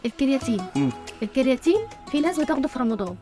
الكرياتين. الكرياتين في ناس بتاخده في رمضان،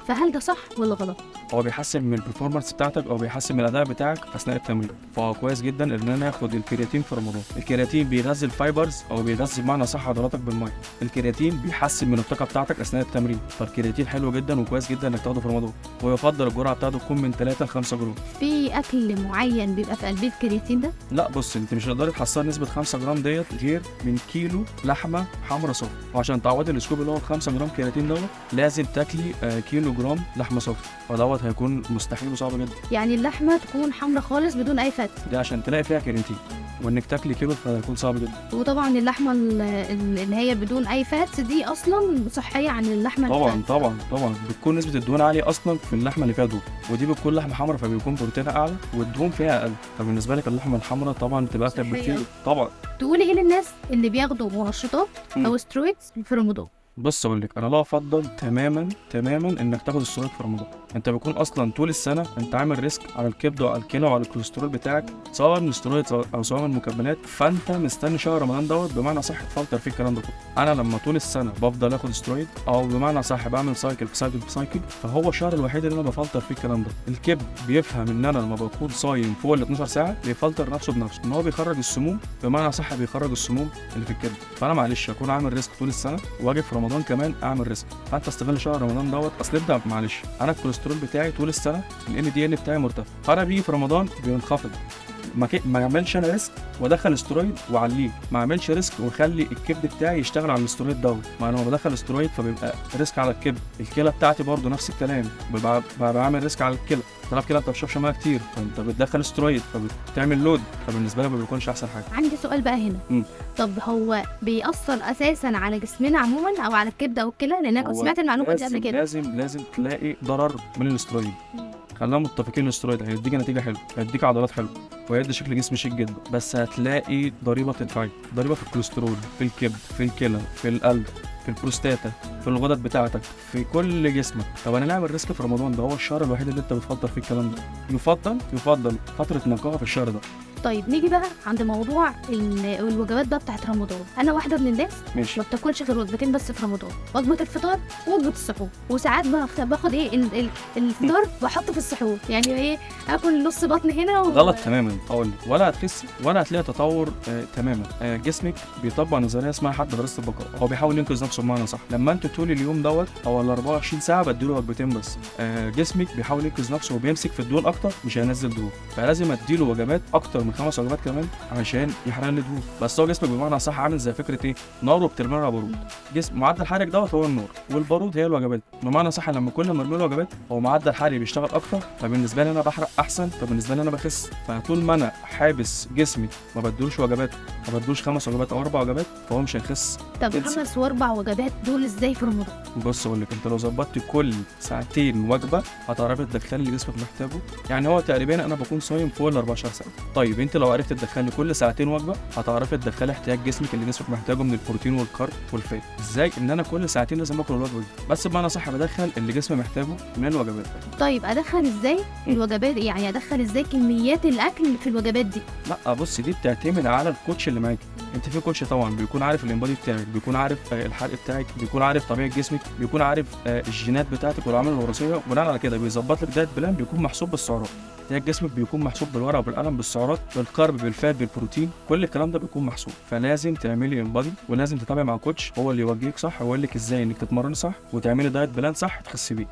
فهل ده صح ولا غلط؟ هو بيحسن من البرفورمانس بتاعتك او بيحسن من الاداء بتاعك اثناء التمرين، فهو كويس جدا ان انا اخد الكرياتين في رمضان. الكرياتين بيغذي الفايبرز او بيغذي بمعنى صح عضلاتك بالميه. الكرياتين بيحسن من الطاقه بتاعتك اثناء التمرين، فالكرياتين حلو جدا وكويس جدا انك تاخده في رمضان، ويفضل الجرعه بتاعته تكون من 3 ل 5 جرام. في اكل معين بيبقى في قلب الكرياتين ده؟ لا بص، انت مش هتقدري تحصلي نسبه 5 جرام ديت غير من كيلو لحمه حمرا صافي، وعشان تعوضي السكوب اللي هو 5 جرام كرياتين دوت لازم تاكلي كيلو جرام لحمه صافي، فدوت هيكون مستحيل وصعب جدا. يعني اللحمه تكون حمرا خالص بدون اي فات؟ ده عشان تلاقي فيها كرياتين، وانك تاكلي كيلو فهيكون صعب جدا. وطبعا اللحمه اللي هي بدون اي فات دي اصلا صحيه عن اللحمه طبعا الفات. طبعا بتكون نسبه الدهون عاليه اصلا في اللحمه اللي فيها دهون، ودي بتكون لحمه حمرا فبيكون بروتينها اعلى والدهون فيها اقل، فبالنسبه لك اللحمه الحمرا طبعا بتبقى اكتر بكتير. طبعا. تقولي ايه للناس اللي بياخدوا منشطات او سترويدز في رمضان؟ بص اقول لك، انا لا افضل تماما انك تاخد السترويد في رمضان. انت بيكون اصلا طول السنه انت عامل ريسك على الكبد وعلى الكلى وعلى الكوليسترول بتاعك، سواء من السترويد او سواء من المكملات، فانت مستني شهر رمضان دوت بمعنى صح تفلتر فيه الكلام ده كله. انا لما طول السنه بفضل اخد سترويد او بمعنى صح بعمل سايكل في سايكل، فهو الشهر الوحيد اللي انا بفلتر فيه الكلام ده. الكبد بيفهم ان انا لما بكون صايم فوق ال 12 ساعه بيفلتر نفسه بنفسه، ان هو بيخرج السموم، بمعنى صح بيخرج السموم اللي في الكبد. فانا معلش اكون عامل ريسك طول السنه واجي في رمضان كمان اعمل ريسك، فانت استغل شهر رمضان دوت. اصل ابدا معلش، انا الكوليسترول بتاعي طول السنه ال LDL بتاعي مرتفع، فانا بيجي في رمضان بينخفض. ما اعملش انا ريسك وادخل استرويد واعليه، ما اعملش ريسك واخلي الكبد بتاعي يشتغل على الاسترويد دوت. ما انا لما بدخل استرويد فبيبقى ريسك على الكبد. الكلى بتاعتي برضو نفس الكلام، ببقى بعمل ريسك على الكلى. طلع كده انت ما بتشربش ميه كتير، فانت بتدخل استرويد فبتعمل لود، فبالنسبه لك ما بيكونش احسن حاجه. عندي سؤال بقى هنا. طب هو بيأثر اساسا على جسمنا عموما او على الكبده او الكلى؟ لان انا كنت سمعت المعلومه دي قبل كده. لازم تلاقي ضرر من الاسترويد. خلينا متفقين، الاسترويد هيديك نتيجه حلوه، هيديك عضلات حلوه، وهيدي شكل جسم شيك جدا، بس هتلاقي ضريبه بتدفعي، ضريبه في الكوليسترول، في الكبد، في الكلى، في القلب، في البروستاتا، في الغدد بتاعتك، في كل جسمك. طب انا نعمل ريسك في رمضان، ده هو الشهر الوحيد اللي انت بتفلتر فيه الكلام ده. يفضل فتره نقاهه في الشهر ده. طيب نيجي بقى عند موضوع الوجبات بقى بتاعت رمضان. انا واحده من الناس ماشي. ما بتاكلش غير وجبتين بس في رمضان، وجبه الفطار ووجبه السحور. وساعات باخد الفطار بحطه في السحور، يعني ايه، اكل نص بطن هنا غلط تماما. اقول لك، ولا هتخسي ولا هتلاقي تطور تماما. جسمك بيطبق نظريه اسمها حد مدرسه البقاء، هو بيحاول ينقذ نفسه بمعنى صح. لما انت طول اليوم دوت او ال 24 ساعه بديله وجبتين بس، جسمك بيحاول ينقذ نفسه وبيمسك في الدهون اكتر، مش هينزل دهون، فلازم اديله وجبات اكتر من 5 وجبات كمان عشان يحرق لي دهون. بس هو جسمك بمعنى صح عامل زي فكره ايه، نار وبترميها بارود. جسم معدل الحرق دوت هو النار، والبارود هي الوجبات. بمعنى صح لما كل ما ارمي له وجبات هو معدل الحرق بيشتغل اكتر، فبالنسبه لي انا بحرق احسن، فبالنسبه لي انا بخس. فطول ما انا حابس جسمي ما بدلوش وجبات، ما بدلوش 5 وجبات او 4 وجبات، فهو مش هيخس. طب 5 و4 وجبات دول ازاي في رمضان؟ بص اقول لك، انت لو ظبطت كل ساعتين وجبه هتعرفي تدخلي اللي جسمك محتاجه. يعني هو تقريبا انا بكون صايم فوق ال 14 ساعه. طيب انت لو عرفت تدخلي كل ساعتين وجبه هتعرفي تدخلي احتياج جسمك اللي جسمك محتاجه من البروتين والكارب والفات. ازاي؟ ان انا كل ساعتين لازم اكل الوجبه دي، بس بمعنى صح بدخل اللي جسمي محتاجه من الوجبات. طيب ادخل ازاي الوجبات، يعني ادخل ازاي كميات الاكل في الوجبات دي؟ لا بص، دي بتعتمد على الكوتش اللي معاك. انت في كوتش طبعا بيكون عارف الانبادي بتاعك، بيكون عارف الحرق بتاعك، بيكون عارف طبيعه جسمك، بيكون عارف الجينات بتاعتك والعوامل الوراثيه، وبناء على كده بيظبط لك دايت بلان بيكون محسوب بالسعرات. احتياج جسمك بيكون محسوب بالورقه وبالقلم، بالسعرات، بالكارب، بالفات، بالبروتين، كل الكلام ده بيكون محسوب. فلازم تعملي انبادي ولازم تتابعي مع كوتش هو اللي يوجهك صح، ويقول لك ازاي انك تتمرني صح وتعملي دايت بلان صح تخسي بيه.